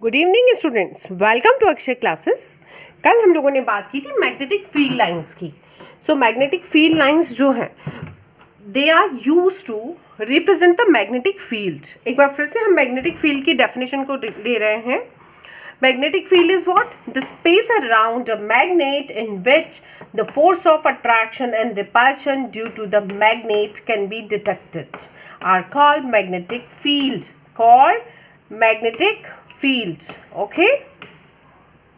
Good evening students, welcome to Akshay classes. कल हम लोगों ने बात की थी मैग्नेटिक फील्ड लाइंस की। सो मैग्नेटिक फील्ड लाइंस जो हैं they are use to represent the magnetic field. एक बार फिर से हम मैग्नेटिक फील्ड की डेफिनेशन को ले रहे हैं। Magnetic field is what? The space around a magnet in which the force of attraction and repulsion due to the magnet can be detected are called magnetic field. Called magnetic field. Okay?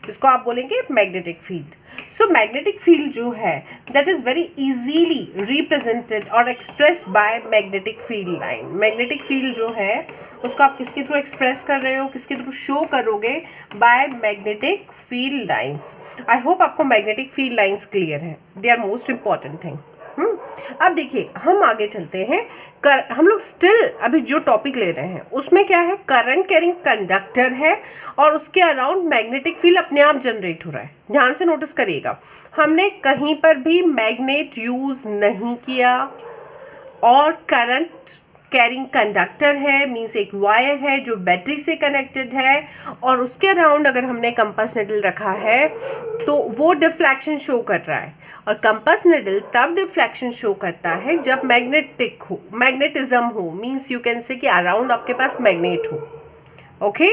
इसको आप बोलेंगे magnetic field. So magnetic field जो है that is very easily represented और expressed by magnetic field line. Magnetic field जो है उसको आप किसके थ्रू एक्सप्रेस कर रहे हो, किसके थ्रू शो करोगे? By magnetic field lines. I hope आपको मैग्नेटिक फील्ड लाइंस क्लियर है। They are most important thing. अब देखिए हम आगे चलते हैं। हम लोग स्टिल अभी जो टॉपिक ले रहे हैं उसमें क्या है? करंट कैरिंग कंडक्टर है और उसके अराउंड मैग्नेटिक फील्ड अपने आप जनरेट हो रहा है। ध्यान से नोटिस करिएगा, हमने कहीं पर भी मैग्नेट यूज नहीं किया और करंट कैरिंग कंडक्टर है, मीन्स एक वायर है जो बैटरी से कनेक्टेड है और उसके अराउंड अगर हमने कंपास निडल रखा है तो वो डिफ्लेक्शन शो कर रहा है। और कंपास निडल तब डिफ्लेक्शन शो करता है जब मैग्नेटिक हो, मैग्नेटिज्म हो, मीन्स यू कैन से कि अराउंड आपके पास मैग्नेट हो। ओके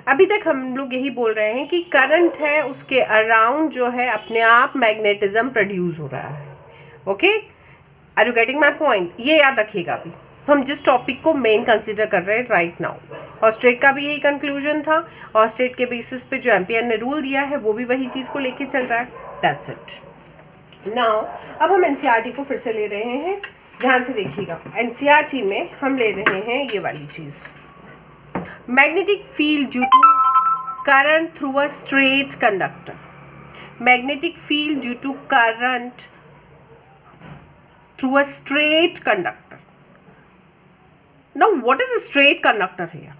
अभी तक हम लोग यही बोल रहे हैं कि करंट है उसके अराउंड जो है अपने आप मैग्नेटिज्म प्रोड्यूस हो रहा है। Okay, are you getting my point? ये याद रखिएगा। अभी हम जिस टॉपिक को मेन कंसिडर कर रहे हैं राइट नाउ, ऑस्ट्रेट का भी यही कंक्लूजन था। ऑस्ट्रेट के बेसिस पे जो एम्पियर ने रूल दिया है वो भी वही चीज़ को लेके चल रहा है। That's it. नाउ अब हम एनसीईआरटी को फिर से ले रहे हैं। ध्यान से देखिएगा, एनसीईआरटी में हम ले रहे हैं ये वाली चीज़, magnetic field due to current through a straight conductor. Magnetic field due to current through a straight conductor. Now what is a straight conductor here?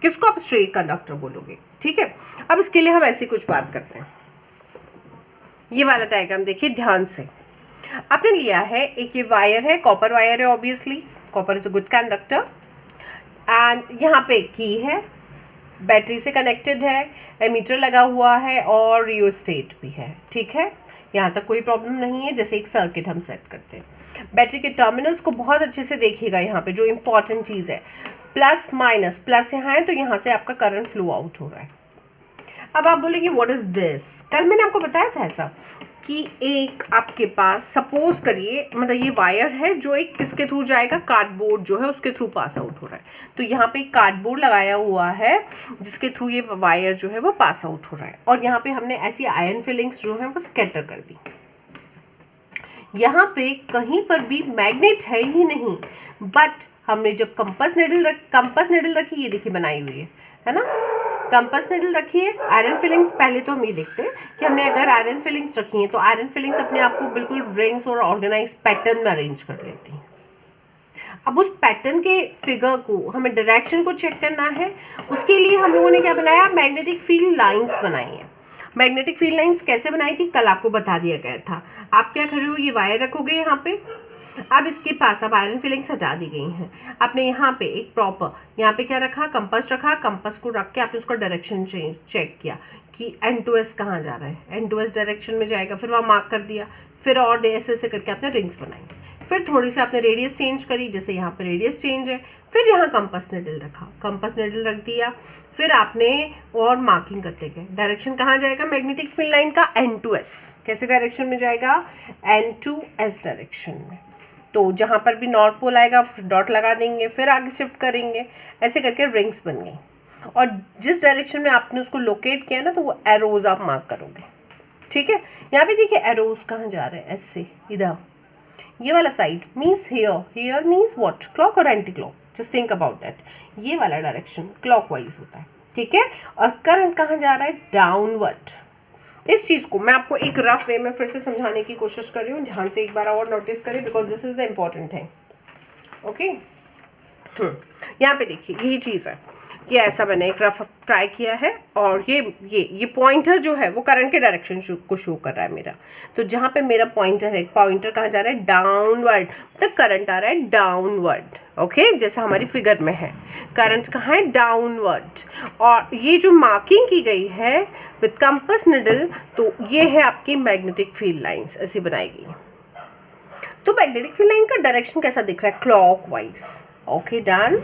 किसको आप straight conductor बोलोगे? ठीक है, अब इसके लिए हम ऐसी कुछ बात करते हैं। ये वाला डायग्राम देखिए ध्यान से। आपने लिया है एक ये वायर है, कॉपर वायर है, obviously copper is a good conductor. And यहाँ पे की है, बैटरी से कनेक्टेड है, एमीटर लगा हुआ है और रियोस्टेट भी है। ठीक है, यहाँ तक कोई प्रॉब्लम नहीं है। जैसे एक सर्किट हम सेट करते हैं, बैटरी के टर्मिनल्स को बहुत अच्छे से देखिएगा। यहाँ पे जो इम्पॉर्टेंट चीज़ है प्लस माइनस, प्लस यहाँ है तो यहाँ से आपका करंट फ्लो आउट हो रहा है। अब आप बोलेंगे व्हाट इज दिस? कल मैंने आपको बताया था ऐसा कि एक आपके पास सपोज करिए, मतलब ये वायर है जो एक किसके थ्रू जाएगा? कार्डबोर्ड जो है उसके थ्रू पास आउट हो रहा है। तो यहाँ पे एक कार्डबोर्ड लगाया हुआ है जिसके थ्रू ये वायर जो है वो पास आउट हो रहा है और यहाँ पे हमने ऐसी आयरन फिलिंग्स जो है वो स्कैटर कर दी। यहाँ पे कहीं पर भी मैग्नेट है ही नहीं, बट हमने जब कंपास निडल रखी, ये देखिए बनाई हुई है ना, कंपास निडल रखी है, आयरन फिलिंग्स। पहले तो हम ये देखते हैं कि हमने अगर आयरन फिलिंग्स रखी हैं तो आयरन फिलिंग्स अपने आप को बिल्कुल रिंग्स और ऑर्गेनाइज पैटर्न में अरेंज कर लेती हैं। अब उस पैटर्न के फिगर को हमें डायरेक्शन को चेक करना है, उसके लिए हम लोगों ने क्या बनाया? मैग्नेटिक फील्ड लाइंस बनाई हैं। मैग्नेटिक फील्ड लाइंस कैसे बनाई थी? कल आपको बता दिया गया था। आप क्या कर रहे हो? ये वायर रखोगे यहाँ पे, अब इसके पास अब आयरन फिलिंग्स हटा दी गई हैं। आपने यहाँ पे एक प्रॉपर यहाँ पे क्या रखा? कंपास रखा। कंपास को रख के आपने उसका डायरेक्शन चेक किया कि N2S कहाँ जा रहा है, N2S डायरेक्शन में जाएगा, फिर वहाँ मार्क कर दिया। फिर और ऐसे करके आपने रिंग्स बनाई। फिर थोड़ी सी आपने रेडियस चेंज करी, जैसे यहाँ पे रेडियस चेंज है। फिर यहाँ कंपास निडल रखा, कंपास निडल रख दिया। फिर आपने और मार्किंग करते गए। डायरेक्शन कहाँ जाएगा मैग्नेटिक फील्ड लाइन का? N2S। कैसे डायरेक्शन में जाएगा? N2S डायरेक्शन में। तो जहाँ पर भी नॉर्थ पोल आएगा डॉट लगा देंगे, फिर आगे शिफ्ट करेंगे, ऐसे करके रिंग्स बन गई। और जिस डायरेक्शन में आपने उसको लोकेट किया ना तो वो एरोज आप मार्क करोगे। ठीक है, यहाँ पे देखिए एरोज कहाँ जा रहे हैं, ऐसे इधर ये वाला side means here means what? Clock और anti clock. Just think about that. ये वाला डायरेक्शन क्लॉकवाइज होता है। ठीक है, और करंट कहाँ जा रहा है? डाउनवर्ड। इस चीज़ को मैं आपको एक रफ वे में फिर से समझाने की कोशिश कर रही हूँ। ध्यान से एक बार और नोटिस करें because this is the important thing. Okay, यहाँ पे देखिए यही चीज़ है। ये ऐसा मैंने एक रफ ट्राई किया है, और ये पॉइंटर जो है वो करंट के डायरेक्शन को शो कर रहा है मेरा। तो जहाँ पे मेरा पॉइंटर है, पॉइंटर कहाँ जा रहा है, डाउनवर्ड, तो करंट आ रहा है डाउनवर्ड। ओके, जैसा हमारी फिगर में है, करंट कहाँ है, डाउनवर्ड। और ये जो मार्किंग की गई है विथ कंपास निडल, तो ये है आपकी मैग्नेटिक फील्ड लाइंस, ऐसी बनाई गई। तो मैग्नेटिक फील्ड लाइन का डायरेक्शन कैसा दिख रहा है, क्लॉकवाइज। Okay, done.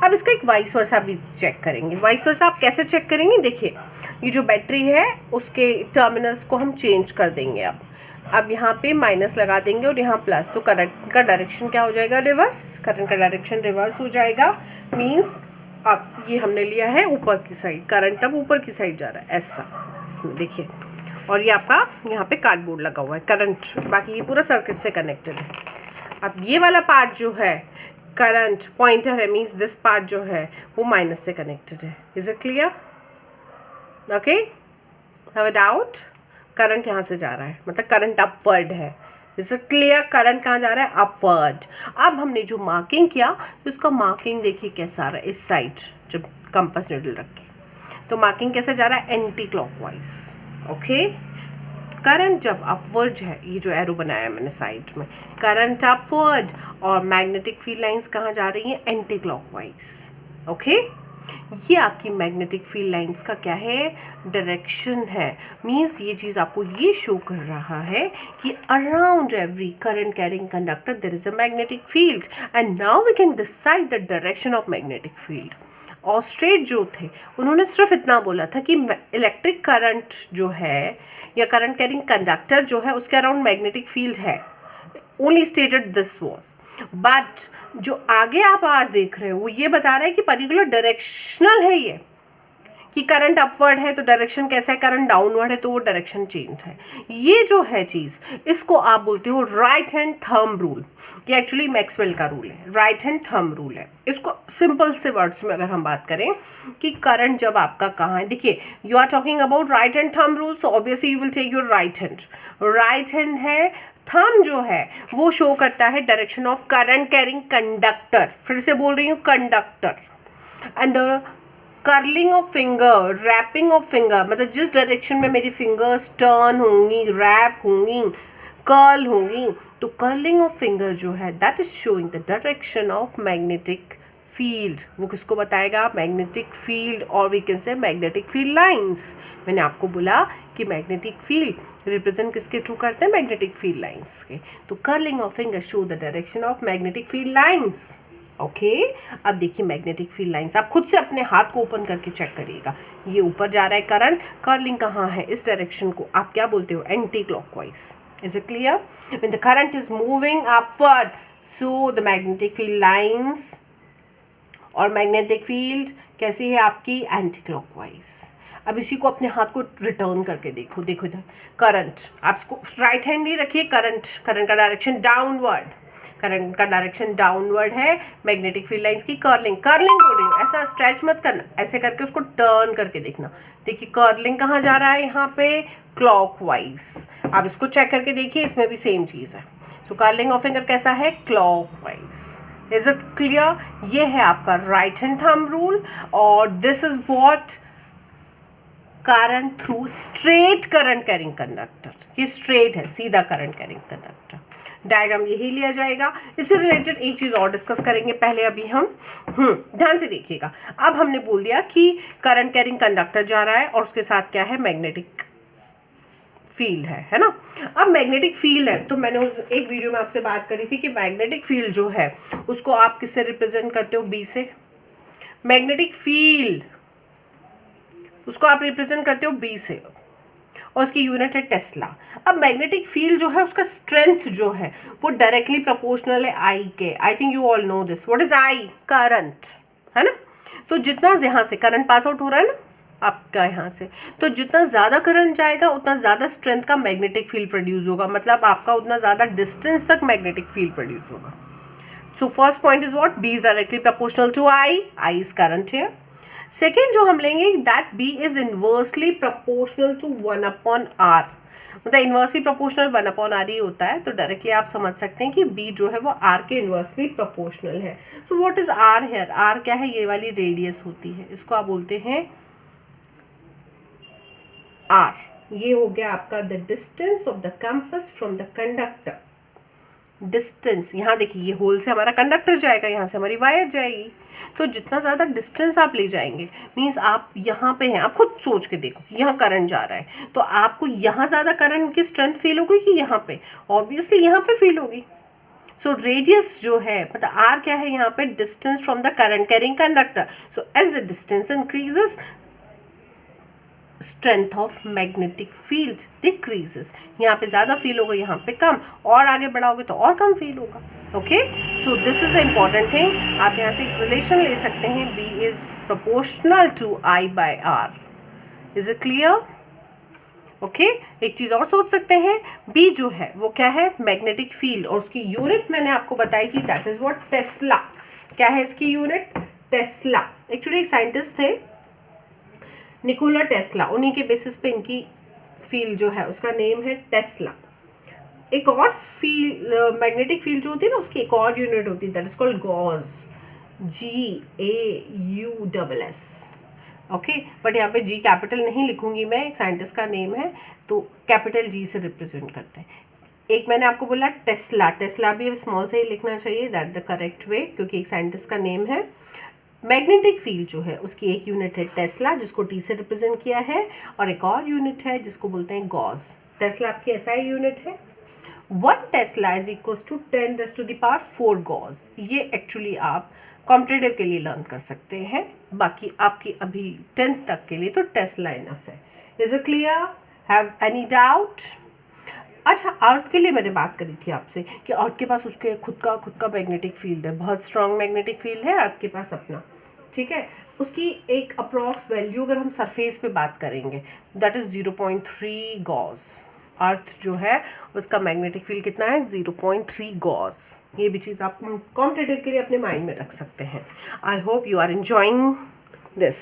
अब इसका एक वाइस वर्सा भी चेक करेंगे। वाइस वर्सा आप कैसे चेक करेंगे, देखिए ये जो बैटरी है उसके टर्मिनल्स को हम चेंज कर देंगे। अब यहाँ पे माइनस लगा देंगे और यहाँ प्लस, तो करंट का डायरेक्शन क्या हो जाएगा, रिवर्स। करंट का डायरेक्शन रिवर्स हो जाएगा, मीन्स अब ये हमने लिया है ऊपर की साइड, करंट अब ऊपर की साइड जा रहा है ऐसा, इसमें देखिए। और ये आपका यहाँ पे कार्डबोर्ड लगा हुआ है, करंट, बाकी ये पूरा सर्किट से कनेक्टेड है। अब ये वाला पार्ट जो है करंट पॉइंटर है, मीन्स दिस पार्ट जो है वो माइनस से कनेक्टेड है। Is it clear? Okay, have a doubt? Current यहाँ से जा रहा है, मतलब करंट अपवर्ड है। Is it clear? करंट कहाँ जा रहा है, अपवर्ड। अब हमने जो मार्किंग किया तो उसका मार्किंग देखिए कैसा आ रहा है, इस साइड जब कंपास निडल रख के, तो मार्किंग कैसे जा रहा है, एंटी क्लॉकवाइज। ओके, करंट जब अपवर्ड है, ये जो एरो बनाया है मैंने साइड में, करंट अपवर्ड, और मैग्नेटिक फील्ड लाइंस कहाँ जा रही हैं, एंटी क्लॉकवाइज। ओके, ये आपकी मैग्नेटिक फील्ड लाइंस का क्या है, डायरेक्शन है। मींस ये चीज़ आपको ये शो कर रहा है कि around every current carrying conductor there is a magnetic field, and now we can decide the direction of magnetic field. ऑस्ट्रेट जो थे उन्होंने सिर्फ इतना बोला था कि इलेक्ट्रिक करंट जो है या करंट कैरिंग कंडक्टर जो है उसके अराउंड मैग्नेटिक फील्ड है, only stated this was. But जो आगे आप आज देख रहे हो वो ये बता रहा है कि पर्टिकुलर डायरेक्शनल है ये, कि करंट अपवर्ड है तो डायरेक्शन कैसा है, करंट डाउनवर्ड है तो वो डायरेक्शन चेंज है। ये जो है चीज़, इसको आप बोलते हो राइट हैंड थंब रूल। ये एक्चुअली मैक्सवेल का रूल है, राइट हैंड थंब रूल है। इसको सिंपल से वर्ड्स में अगर हम बात करें कि करंट जब आपका कहाँ है, देखिए you are talking about right hand thumb rule, so obviously you will take your right hand. Right hand है, थंब जो है वो शो करता है direction of current carrying conductor. फिर से बोल रही हूँ, conductor. And the curling of finger, wrapping of finger, मतलब जिस डायरेक्शन में मेरी फिंगर्स टर्न होंगी, रैप होंगी, कर्ल होंगी, तो कर्लिंग ऑफ फिंगर जो है that is showing the direction of magnetic field. वो किसको बताएगा, मैग्नेटिक फील्ड, और we can say magnetic field lines. मैंने आपको बोला कि मैग्नेटिक फील्ड रिप्रेजेंट किसके थ्रू करते हैं, मैग्नेटिक फील्ड लाइंस के। तो curling of finger show the direction of magnetic field lines. Okay, अब देखिए मैग्नेटिक फील्ड लाइंस, आप खुद से अपने हाथ को ओपन करके चेक करिएगा। ये ऊपर जा रहा है करंट, कर्लिंग कहाँ है, इस डायरेक्शन को आप क्या बोलते हो, anti clockwise. Is it clear? When the current is moving upward, so the magnetic field lines और मैग्नेटिक फील्ड कैसी है आपकी, एंटी क्लॉकवाइज। अब इसी को अपने हाथ को रिटर्न करके देखो, देखो इधर करंट, आप इसको राइट हैंड ही रखिए, करंट का डायरेक्शन डाउनवर्ड, करंट का डायरेक्शन डाउनवर्ड है। मैग्नेटिक फील्ड लाइंस की कर्लिंग बोल रही हूँ, ऐसा स्ट्रेच मत करना, ऐसे करके उसको टर्न करके देखना। देखिए कर्लिंग कहाँ जा रहा है, यहाँ पे क्लॉकवाइज। आप इसको चेक करके देखिए, इसमें भी सेम चीज़ है। सो कर्लिंग ऑफ फिंगर कैसा है, क्लॉकवाइज। Is it clear? ये है आपका राइट हैंड थंब रूल, और this is what current through straight current carrying conductor. ये स्ट्रेट है, सीधा करंट कैरिंग कंडक्टर। डायग्राम यही लिया जाएगा। इससे रिलेटेड एक चीज़ और डिस्कस करेंगे, पहले अभी हम ध्यान से देखिएगा। अब हमने बोल दिया कि करंट कैरिंग कंडक्टर जा रहा है और उसके साथ क्या है, मैग्नेटिक फील्ड है ना। अब मैग्नेटिक फील्ड है, तो मैंने उस एक वीडियो में आपसे बात करी थी कि मैग्नेटिक फील्ड जो है उसको आप किससे रिप्रेजेंट करते हो, बी से। मैग्नेटिक फील्ड उसको आप रिप्रेजेंट करते हो बी से, और उसकी यूनिट है टेस्ला। अब मैग्नेटिक फील्ड जो है उसका स्ट्रेंथ जो है वो डायरेक्टली प्रोपोर्शनल है आई के। I think you all know this. What is I, current, है ना। तो जितना यहाँ से करंट पास आउट हो रहा है ना आपका यहाँ से, तो जितना ज़्यादा करंट जाएगा उतना ज़्यादा स्ट्रेंथ का मैग्नेटिक फील्ड प्रोड्यूस होगा, मतलब आपका उतना ज़्यादा डिस्टेंस तक मैग्नेटिक फील्ड प्रोड्यूस होगा। So first point is what, B is directly proportional to I is current है। सेकेंड जो हम लेंगे, that B is inversely proportional to 1/r। मतलब इन्वर्सली प्रोपोर्शनल 1/r ही होता है, तो डायरेक्टली आप समझ सकते हैं कि b जो है वो r के इन्वर्सली प्रोपोर्शनल है। So what is r here? r क्या है? ये वाली रेडियस होती है, इसको आप बोलते हैं r। ये हो गया आपका the distance of the compass from the conductor. Distance, यहाँ देखिए ये होल से हमारा कंडक्टर जाएगा, यहाँ से हमारी वायर जाएगी, तो जितना ज़्यादा डिस्टेंस आप ले जाएंगे, मीन्स आप यहाँ पे हैं, आप खुद सोच के देखो यहाँ करंट जा रहा है, तो आपको यहाँ ज़्यादा करंट की स्ट्रेंथ फील होगी कि यहाँ पे? ऑब्वियसली यहाँ पे फील होगी। सो रेडियस जो है, मतलब आर क्या है यहाँ पे? Distance from the current carrying conductor. So as the distance increases, strength of magnetic field decreases. यहाँ पे ज़्यादा फील होगा, यहाँ पे कम, और आगे बढ़ाओगे तो और कम फील होगा। Okay, so this is the important thing. आप यहाँ से एक रिलेशन ले सकते हैं, B is proportional to I/R। Is it clear? Okay, एक चीज़ और सोच सकते हैं, B जो है वो क्या है? मैग्नेटिक फील्ड, और उसकी यूनिट मैंने आपको बताई थी, दैट इज व्हाट? टेस्ला। क्या है इसकी यूनिट? टेस्ला। एक्चुअली एक साइंटिस्ट थे निकोला टेस्ला, उन्हीं के बेसिस पे इनकी फील्ड जो है उसका नेम है टेस्ला। एक और फील्ड, मैग्नेटिक फील्ड जो होती है ना, उसकी एक और यूनिट होती है, that is called Gauss, GAUSS। Okay, but यहाँ पे G कैपिटल नहीं लिखूंगी मैं, एक साइंटिस्ट का नेम है तो कैपिटल G से रिप्रेजेंट करते हैं। एक मैंने आपको बोला टेस्ला, टेस्ला भी स्मॉल से ही लिखना चाहिए, दैट द करेक्ट वे, क्योंकि एक साइंटिस्ट का नेम है। मैग्नेटिक फील्ड जो है उसकी एक यूनिट है टेस्ला, जिसको T से रिप्रेजेंट किया है, और एक और यूनिट है जिसको बोलते हैं गॉस। टेस्ला आपकी SI यूनिट है। 1 tesla is equal to 10⁻⁴ gauss. ये एक्चुअली आप कॉम्पिटिटिव के लिए लर्न कर सकते हैं, बाकी आपकी अभी 10th तक के लिए तो टेस्ला इनफ है। Is it clear? Have any doubt? अच्छा, अर्थ के लिए मैंने बात करी थी आपसे कि अर्थ के पास उसके खुद का मैग्नेटिक फील्ड है, बहुत स्ट्रॉन्ग मैग्नेटिक फील्ड है अर्थ के पास अपना, ठीक है। उसकी एक अप्रॉक्स वैल्यू अगर हम सरफेस पे बात करेंगे, दैट इज 0.3 गॉस। अर्थ जो है उसका मैग्नेटिक फील्ड कितना है? 0.3 गॉस। ये भी चीज़ आप कॉम्पिटिटिव के लिए अपने माइंड में रख सकते हैं। I hope you are enjoying this.